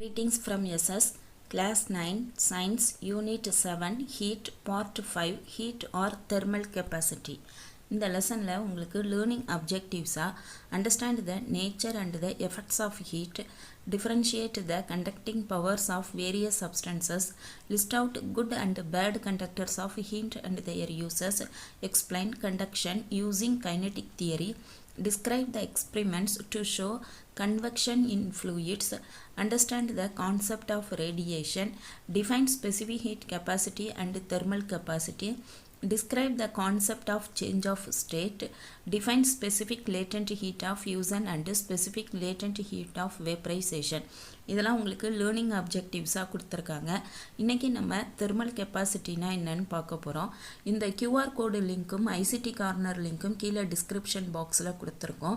Greetings from SS Class 9 Science Unit 7 Heat Part 5 Heat or Thermal Capacity. இந்த லெசனில் உங்களுக்கு learning அப்ஜெக்டிவ்ஸாக understand the nature and the effects of heat, differentiate the conducting powers of various substances, list out good and bad conductors of heat and their uses, explain conduction using kinetic theory, describe the experiments to show convection in fluids, understand the concept of radiation, define specific heat capacity and thermal capacity, describe the concept of change of state, define specific latent heat of fusion and specific latent heat of vaporization. இதெல்லாம் உங்களுக்கு learning அப்ஜெக்டிவ்ஸாக கொடுத்துருக்காங்க. இன்றைக்கி நம்ம thermal கெப்பாசிட்டினா என்னன்னு பார்க்க போகிறோம். இந்த கியூஆர் கோடு லிங்க்கும் ஐசிடி கார்னர் லிங்க்கும் கீழே டிஸ்கிரிப்ஷன் பாக்ஸில் கொடுத்துருக்கோம்.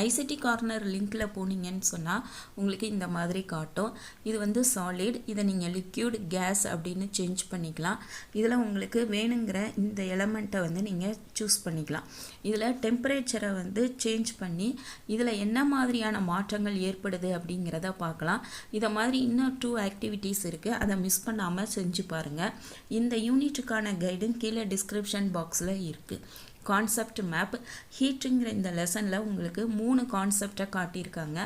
ஐசிடி கார்னர் லிங்க்கில் போனீங்கன்னு சொன்னால் உங்களுக்கு இந்த மாதிரி காட்டும். இது வந்து சாலிட், இதை நீங்கள் லிக்யூட், கேஸ் அப்படின்னு சேஞ்ச் பண்ணிக்கலாம். இதில் உங்களுக்கு வேணுங்கிற இந்த எலமெண்ட்டை வந்து நீங்கள் சூஸ் பண்ணிக்கலாம். இதில் டெம்பரேச்சரை வந்து சேஞ்ச் பண்ணி இதில் என்ன மாதிரியான மாற்றங்கள் ஏற்படுது அப்படிங்கிறத பார்க்கலாம். இதை மாதிரி இன்னும் 2 ஆக்டிவிட்டீஸ் இருக்குது, அதை மிஸ் பண்ணாமல் செஞ்சு பாருங்கள். இந்த யூனிட்டுக்கான கைடும் கீழே டிஸ்கிரிப்ஷன் பாக்ஸில் இருக்குது. கான்செப்ட் மேப் ஹீட்டுங்கிற இந்த லெசனில் உங்களுக்கு 3 கான்செப்டை காட்டியிருக்காங்க.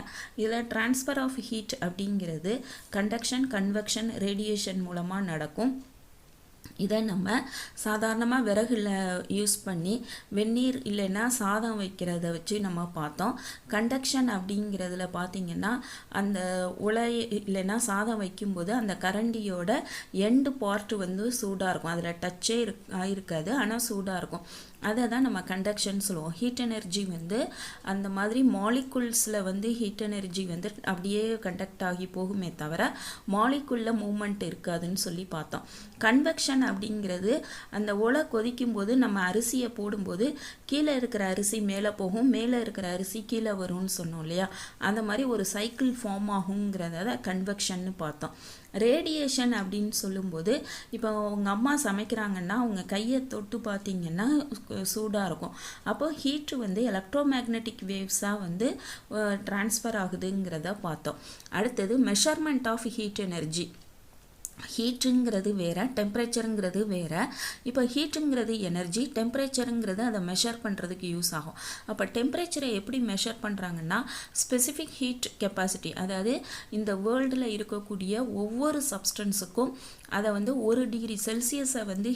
இதில் ட்ரான்ஸ்ஃபர் ஆஃப் ஹீட் அப்படிங்கிறது கண்டக்ஷன், கன்வெக்ஷன், ரேடியேஷன் மூலமாக நடக்கும். இதை நம்ம சாதாரணமாக விறகுல யூஸ் பண்ணி வெந்நீர் இல்லைன்னா சாதம் வைக்கிறத வச்சு நம்ம பார்த்தோம். கண்டக்ஷன் அப்படிங்கிறதுல பார்த்திங்கன்னா அந்த உலை இல்லைன்னா சாதம் வைக்கும்போது அந்த கரண்டியோட எண்டு பார்ட் வந்து சூடாக இருக்கும், அதில் டச்சே ஆயிருக்காது, ஆனால் சூடாக இருக்கும். அதை தான் நம்ம கண்டக்ஷன் சொல்லுவோம். ஹீட் எனர்ஜி வந்து அந்த மாதிரி மாலிகுல்ஸில் வந்து ஹீட் எனர்ஜி வந்து அப்படியே கண்டக்ட் ஆகி போகுமே தவிர மாலிகுலில் மூமெண்ட் இருக்காதுன்னு சொல்லி பார்த்தோம். கன்வெக்ஷன் அப்படிங்கிறது அந்த ஒலை கொதிக்கும் போது நம்ம அரிசியை போடும்போது கீழே இருக்கிற அரிசி மேலே போகும், மேலே இருக்கிற அரிசி கீழே வரும்னு சொன்னோம் இல்லையா, அந்த மாதிரி ஒரு சைக்கிள் ஃபார்ம் ஆகுங்கிறத கன்வெக்ஷன்னு பார்த்தோம். ரேடியேஷன் அப்படின்னு சொல்லும்போது இப்போ உங்கள் அம்மா சமைக்கிறாங்கன்னா அவங்க கையை தொட்டு பார்த்தீங்கன்னா சூடாக இருக்கும். அப்போ ஹீட்டு வந்து எலக்ட்ரோ மேக்னெட்டிக் வேவ்ஸாக வந்து ட்ரான்ஸ்ஃபர் ஆகுதுங்கிறத பார்த்தோம். அடுத்தது மெஷர்மெண்ட் ஆஃப் ஹீட் எனர்ஜி. ஹீட்டுங்கிறது வேறு, டெம்பரேச்சருங்கிறது வேறு. இப்போ ஹீட்டுங்கிறது எனர்ஜி, டெம்பரேச்சருங்கிறது அதை மெஷர் பண்ணுறதுக்கு யூஸ் ஆகும். அப்போ டெம்பரேச்சரை எப்படி மெஷர் பண்ணுறாங்கன்னா ஸ்பெசிஃபிக் ஹீட் கெப்பாசிட்டி, அதாவது இந்த வேர்ல்டில் இருக்கக்கூடிய ஒவ்வொரு சப்ஸ்டன்ஸுக்கும் அதை வந்து 1 டிகிரி செல்சியஸை வந்து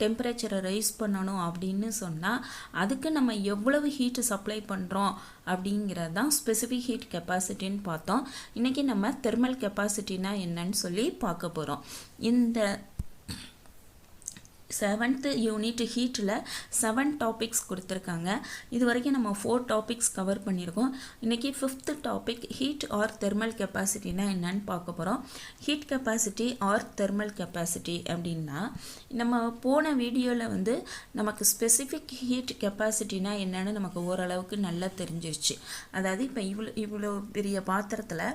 டெம்பரேச்சரை ரைஸ் பண்ணணும் அப்படின்னு சொன்னால் அதுக்கு நம்ம எவ்வளவு ஹீட்டு சப்ளை பண்ணுறோம் அப்படிங்கிறது தான் ஸ்பெசிஃபிக் ஹீட் கெப்பாசிட்டின்னு பார்த்தோம். இன்றைக்கி நம்ம தெர்மல் கெப்பாசிட்டினா என்னன்னு சொல்லி பார்க்க போகிறோம். இந்த 7th யூனிட் ஹீட்டில் 7 டாபிக்ஸ் கொடுத்துருக்காங்க. இது வரைக்கும் நம்ம 4 டாபிக்ஸ் கவர் பண்ணியிருக்கோம். இன்றைக்கி 5th topic heat or thermal கெப்பாசிட்டினா என்னன்னு பார்க்க போகிறோம். Heat capacity or thermal capacity அப்படின்னா நம்ம போன வீடியோவில் வந்து நமக்கு ஸ்பெசிஃபிக் ஹீட் கெப்பாசிட்டினா என்னன்னு நமக்கு ஓரளவுக்கு நல்லா தெரிஞ்சிருச்சு. அதாவது இப்போ இவ்வளோ பெரிய பாத்திரத்தில்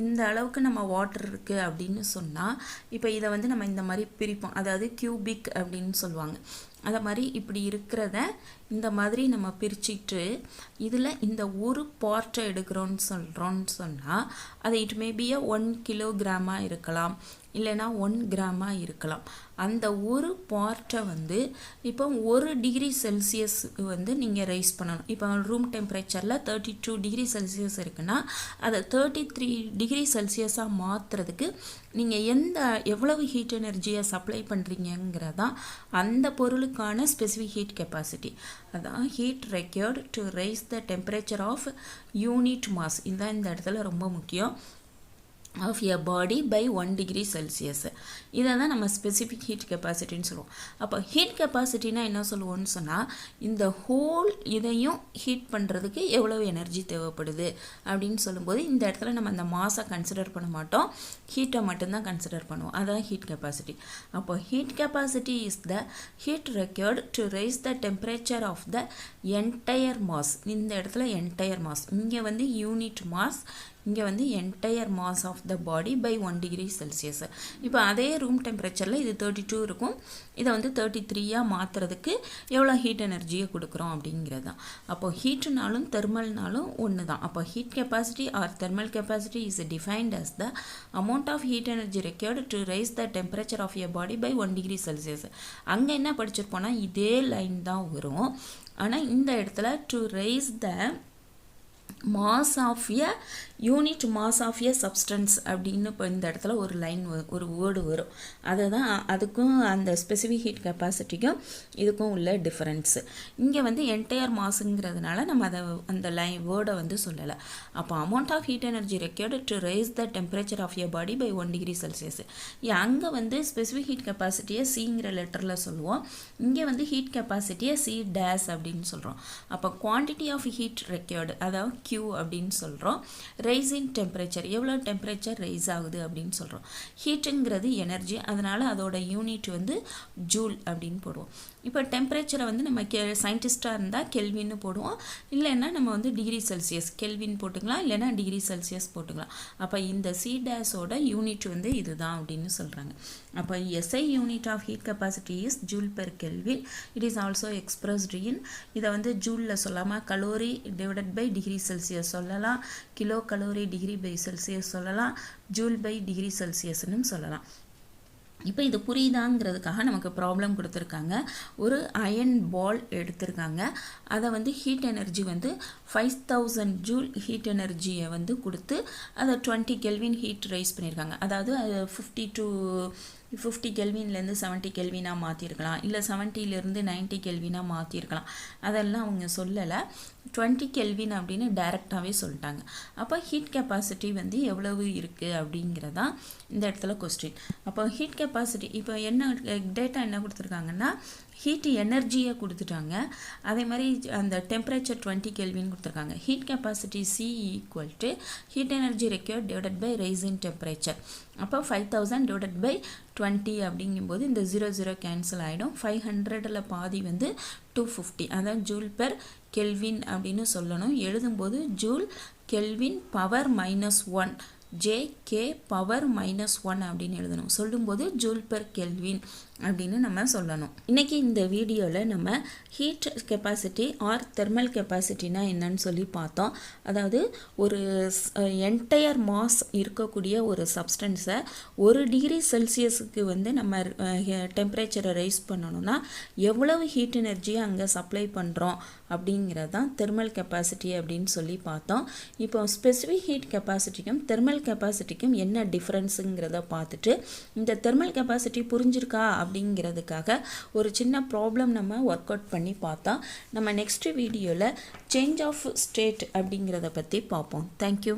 இந்த அளவுக்கு நம்ம வாட்டர் இருக்குது அப்படின்னு சொன்னால் இப்போ இதை வந்து நம்ம இந்த மாதிரி பிரிப்போம், அதாவது கியூபிக் அப்படின்னு சொல்லுவாங்க. அதை மாதிரி இப்படி இருக்கிறத இந்த மாதிரி நம்ம பிரிச்சுட்டு இதில் இந்த ஒரு பார்ட்டை எடுக்கிறோன்னு சொன்னால் அது இட் மேபியா 1 கிலோகிராமாக இருக்கலாம், இல்லைன்னா 1 கிராமாக இருக்கலாம். அந்த ஒரு பார்ட்டை வந்து இப்போ 1 டிகிரி செல்சியஸ் வந்து நீங்கள் ரைஸ் பண்ணணும். இப்போ ரூம் டெம்பரேச்சரில் 32 டிகிரி செல்சியஸ் இருக்குன்னா அதை 33 டிகிரி செல்சியஸாக மாற்றுறதுக்கு நீங்கள் எவ்வளவு ஹீட் எனர்ஜியை சப்ளை பண்ணுறீங்கிறதான் அந்த பொருளுக்கான ஸ்பெசிஃபிக் ஹீட் கெப்பாசிட்டி. அதான் heat required to raise the temperature of unit mass. இதுதான் இந்த இடத்துல ரொம்ப முக்கியம். Of a body by 1 degree Celsius. இதை தான் நம்ம ஸ்பெசிஃபிக் ஹீட் கெப்பாசிட்டின்னு சொல்லுவோம். அப்போ ஹீட் கெப்பாசிட்டினா என்ன சொல்லுவோம்னு சொன்னால் இந்த ஹோல் இதையும் ஹீட் பண்ணுறதுக்கு எவ்வளோ எனர்ஜி தேவைப்படுது அப்படின்னு சொல்லும்போது இந்த இடத்துல நம்ம அந்த மாஸை கன்சிடர் பண்ண மாட்டோம், ஹீட்டை மட்டும்தான் கன்சிடர் பண்ணுவோம். அதான் ஹீட் கெப்பாசிட்டி. அப்போ heat capacity is the heat required to raise the temperature of the entire mass. இந்த இடத்துல என்டையர் மாஸ், இங்கே வந்து யூனிட் மாஸ், இங்கே வந்து entire mass of the body by 1 degree Celsius. இப்போ அதே ரூம் டெம்பரேச்சரில் இது 32 இருக்கும், இதை வந்து 33யாக மாற்றுறதுக்கு எவ்வளோ ஹீட் எனர்ஜியை கொடுக்குறோம் அப்படிங்கிறது தான். அப்போ ஹீட்டுனாலும் தெர்மல்னாலும் ஒன்று தான். அப்போ heat capacity or thermal capacity is defined as the amount of heat energy required to raise the temperature of your body by 1 degree Celsius. அங்கே என்ன படிச்சிருப்போம்னா இதே லைன் தான் வரும். ஆனால் இந்த இடத்துல to raise the mass of a unit mass of a substance அப்படின்னு இப்போ இந்த இடத்துல ஒரு லைன் ஒரு வேர்டு வரும். அதை தான் அதுக்கும் அந்த ஸ்பெசிஃபிக் ஹீட் கெப்பாசிட்டிக்கும் இதுக்கும் உள்ள டிஃப்ரென்ஸு. இங்கே வந்து என்டையர் மாஸுங்கிறதுனால நம்ம அதை அந்த வேர்டை வந்து சொல்லலை. அப்போ amount of heat energy required to raise the temperature of a body by 1 degree Celsius. அங்கே வந்து ஸ்பெசிஃபிக் ஹீட் கெப்பாசிட்டியை சிங்கிற லெட்டரில் சொல்லுவோம், இங்கே வந்து ஹீட் கெப்பாசிட்டியை சி டேஸ் அப்படின்னு சொல்கிறோம். அப்போ குவான்டிட்டி ஆஃப் ஹீட் ரெக்யர்டு அதாவது Q அப்படின்னு சொல்கிறோம். ரைஸ் இன் டெம்பரேச்சர் எவ்வளோ டெம்பரேச்சர் ரைஸ் ஆகுது அப்படின்னு சொல்கிறோம். ஹீட்டுங்கிறது எனர்ஜி, அதனால் அதோட யூனிட் வந்து ஜூல் அப்படின்னு போடுவோம். இப்போ டெம்பரேச்சரை வந்து நம்ம சயின்டிஸ்டாக இருந்தால் கெல்வின்னு போடுவோம், இல்லைன்னா நம்ம வந்து டிகிரி செல்சியஸ் கெல்வின் போட்டுக்கலாம், இல்லைன்னா டிகிரி செல்சியஸ் போட்டுக்கலாம். அப்போ இந்த சி டேஸோட யூனிட் வந்து இதுதான் அப்படின்னு சொல்கிறாங்க. அப்போ SI unit of heat capacity is joule per kelvin. It is also expressed in, இதை வந்து ஜூலில் சொல்லாமல் calorie divided by degree Celsius சொல்லலாம், kilo calorie degree by Celsius சொல்லலாம், ஜூல் பை டிகிரி செல்சியஸ்னு சொல்லலாம். இப்போ இது புரியுதாங்கிறதுக்காக நமக்கு ப்ராப்ளம் கொடுத்துருக்காங்க. ஒரு அயன் பால் எடுத்திருக்காங்க, அதை வந்து ஹீட் எனர்ஜி வந்து 5000 ஜூல் ஹீட் எனர்ஜியை வந்து கொடுத்து அதை 20 கெல்வின் ஹீட் ரைஸ் பண்ணியிருக்காங்க. அதாவது 50 கெல்வின்லேருந்து 70 கெல்வினாக மாற்றிருக்கலாம், இல்லை 70லேருந்து 90 கெல்வினாக மாற்றிருக்கலாம். அதெல்லாம் அவங்க சொல்லலை, 20 கெல்வின் அப்படின்னு டைரெக்டாகவே சொல்லிட்டாங்க. அப்போ ஹீட் கெப்பாசிட்டி வந்து எவ்வளவு இருக்குது அப்படிங்கிறதான் இந்த இடத்துல கொஸ்டின். அப்போ ஹீட் கெப்பாசிட்டி இப்போ என்ன டேட்டா என்ன கொடுத்துருக்காங்கன்னா ஹீட் எனர்ஜியை கொடுத்துட்டாங்க, அதே மாதிரி அந்த டெம்பரேச்சர் 20 கெல்வின் கொடுத்துருக்காங்க. Heat capacity C equal to heat energy required divided by rise in temperature. அப்போ 5000 டிவைடட் பை 20 அப்படிங்கும்போது இந்த 00 கேன்சல் ஆகிடும். 500ல் பாதி வந்து 250, அதான் ஜூல் பெர் கெல்வின் அப்படின்னு சொல்லணும். எழுதும்போது joule kelvin power -1 JK power -1 அப்படின்னு எழுதணும். சொல்லும்போது ஜூல் பெர் கெல்வின் அப்படின்னு நம்ம சொல்லணும். இன்றைக்கி இந்த வீடியோவில் நம்ம ஹீட் கெப்பாசிட்டி ஆர் தெர்மல் கெப்பாசிட்டினா என்னன்னு சொல்லி பார்த்தோம். அதாவது ஒரு என்டையர் மாஸ் இருக்கக்கூடிய ஒரு சப்ஸ்டன்ஸை 1 டிகிரி செல்சியஸுக்கு வந்து நம்ம டெம்பரேச்சரை ரைஸ் பண்ணணும்னா எவ்வளவு ஹீட் எனர்ஜியை அங்கே சப்ளை பண்ணுறோம் அப்படிங்கிறது தான் தெர்மல் கெப்பாசிட்டி அப்படின்னு சொல்லி பார்த்தோம். இப்போ ஸ்பெசிஃபிக் ஹீட் கெப்பாசிட்டிக்கும் தெர்மல் கெப்பாசிட்டிக்கும் என்ன டிஃப்ரென்ஸுங்கிறத பார்த்துட்டு இந்த தெர்மல் கெப்பாசிட்டி புரிஞ்சிருக்கா அப்படிங்கிறதுக்காக ஒரு சின்ன ப்ராப்ளம் நம்ம ஒர்க் அவுட் பண்ணி பார்த்தா நம்ம நெக்ஸ்ட் வீடியோவில் சேஞ்ச் ஆஃப் ஸ்டேட் அப்படிங்கிறத பற்றி பார்ப்போம். தேங்க்யூ.